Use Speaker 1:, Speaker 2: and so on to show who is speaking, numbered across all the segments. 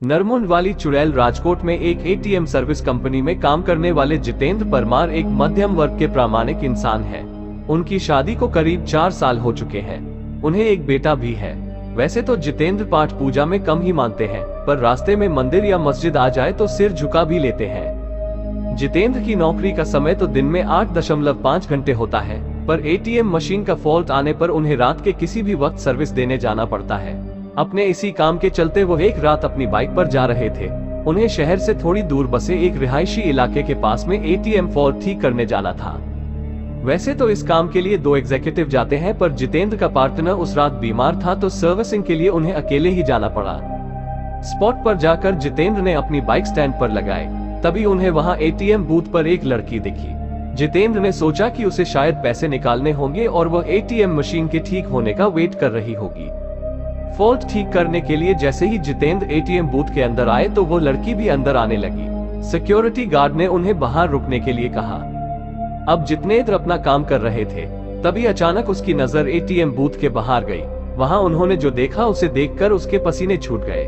Speaker 1: नरमुंड वाली चुड़ैल राजकोट में एक एटीएम सर्विस कंपनी में काम करने वाले जितेंद्र परमार एक मध्यम वर्ग के प्रामाणिक इंसान हैं। उनकी शादी को करीब 4 साल हो चुके हैं। उन्हें एक बेटा भी है। वैसे तो जितेंद्र पाठ पूजा में कम ही मानते हैं, पर रास्ते में मंदिर या मस्जिद आ जाए तो सिर झुका भी लेते हैं। जितेंद्र की नौकरी का समय तो दिन में 8.5 घंटे होता है, पर एटीएम मशीन का फॉल्ट आने पर उन्हें रात के किसी भी वक्त सर्विस देने जाना पड़ता है। अपने इसी काम के चलते वो एक रात अपनी बाइक पर जा रहे थे। उन्हें शहर से थोड़ी दूर बसे एक रिहायशी इलाके के पास में एटीएम फॉल्ट ठीक करने जाना था। वैसे तो इस काम के लिए 2 एग्जीक्यूटिव जाते हैं, पर जितेंद्र का पार्टनर उस रात बीमार था तो सर्विसिंग के लिए उन्हें अकेले ही जाना पड़ा। स्पॉट पर जाकर जितेंद्र ने अपनी बाइक स्टैंड पर लगाई। तभी उन्हें वहां एटीएम बूथ पर एक लड़की दिखी। जितेंद्र ने सोचा कि उसे शायद पैसे निकालने होंगे और वह एटीएम मशीन के ठीक होने का वेट कर रही होगी। फॉल्ट ठीक करने के लिए जैसे ही जितेंद्र एटीएम बूथ के अंदर आए तो वो लड़की भी अंदर आने लगी। सिक्योरिटी गार्ड ने उन्हें बाहर रुकने के लिए कहा। अब जितेंद्र अपना काम कर रहे थे, तभी अचानक उसकी नजर एटीएम बूथ के बाहर गई। वहां उन्होंने जो देखा उसे देखकर उसके पसीने छूट गए।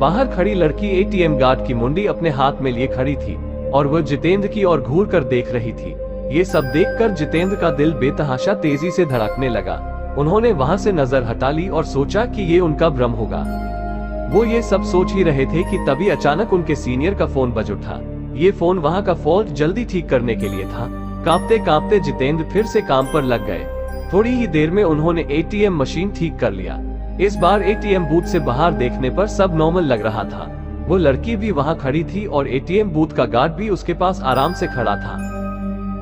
Speaker 1: बाहर खड़ी लड़की एटीएम गार्ड की मुंडी अपने हाथ में लिए खड़ी थी और वह जितेंद्र की ओर घूर कर देख रही थी। ये सब देखकर जितेंद्र का दिल बेतहाशा तेजी से धड़कने लगा। उन्होंने वहां से नजर हटा ली और सोचा कि ये उनका भ्रम होगा। वो ये सब सोच ही रहे थे कि तभी अचानक उनके सीनियर का फोन बज उठा। ये फोन वहां का फॉल्ट जल्दी ठीक करने के लिए था। कांपते कांपते जितेंद्र फिर से काम पर लग गए। थोड़ी ही देर में उन्होंने एटीएम मशीन ठीक कर लिया। इस बार एटीएम बूथ से बाहर देखने पर सब नॉर्मल लग रहा था। वो लड़की भी वहां खड़ी थी और एटीएम बूथ का गार्ड भी उसके पास आराम से खड़ा था।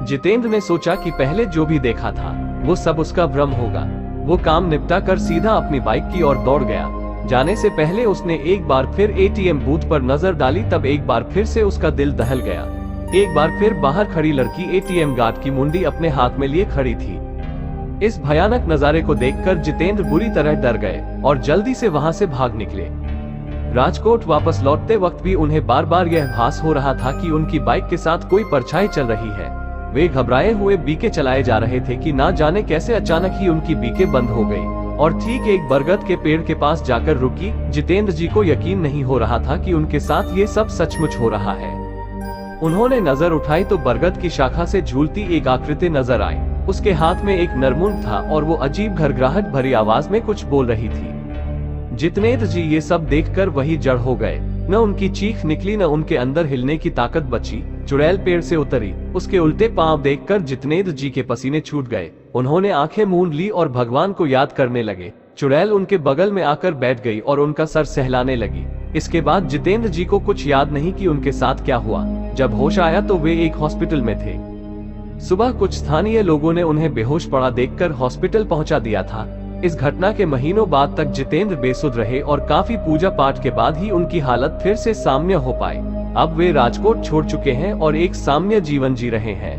Speaker 1: जितेंद्र ने सोचा कि पहले जो भी देखा था वो सब उसका भ्रम होगा। वो काम निपटा कर सीधा अपनी बाइक की ओर दौड़ गया। जाने से पहले उसने एक बार फिर एटीएम बूथ पर नजर डाली, तब एक बार फिर से उसका दिल दहल गया। एक बार फिर बाहर खड़ी लड़की एटीएम गार्ड की मुंडी अपने हाथ में लिए खड़ी थी। इस भयानक नजारे को देखकर जितेंद्र बुरी तरह डर गए और जल्दी से वहां से भाग निकले। राजकोट वापस लौटते वक्त भी उन्हें बार बार यह आभास हो रहा था कि उनकी बाइक के साथ कोई परछाई चल रही है। वे घबराए हुए बीके चलाए जा रहे थे कि ना जाने कैसे अचानक ही उनकी बीके बंद हो गई और ठीक एक बरगद के पेड़ के पास जाकर रुकी। जितेंद्र जी को यकीन नहीं हो रहा था कि उनके साथ ये सब सचमुच हो रहा है। उन्होंने नजर उठाई तो बरगद की शाखा से झूलती एक आकृति नजर आई। उसके हाथ में एक नरमुंड था और वो अजीब घरघराहट भरी आवाज में कुछ बोल रही थी। जितेंद्र जी ये सब देखकर वही जड़ हो गए। न उनकी चीख निकली, न उनके अंदर हिलने की ताकत बची। चुड़ैल पेड़ से उतरी। उसके उल्टे पांव देखकर जितेंद्र जी के पसीने छूट गए। उन्होंने आंखें मूंद ली और भगवान को याद करने लगे। चुड़ैल उनके बगल में आकर बैठ गई और उनका सर सहलाने लगी। इसके बाद जितेंद्र जी को कुछ याद नहीं कि उनके साथ क्या हुआ। जब होश आया तो वे एक हॉस्पिटल में थे। सुबह कुछ स्थानीय लोगों ने उन्हें बेहोश पड़ा देखकर हॉस्पिटल पहुंचा दिया था। इस घटना के महीनों बाद तक जितेंद्र बेसुध रहे और काफी पूजा पाठ के बाद ही उनकी हालत फिर से सामान्य हो पाई। अब वे राजकोट छोड़ चुके हैं और एक सामान्य जीवन जी रहे हैं।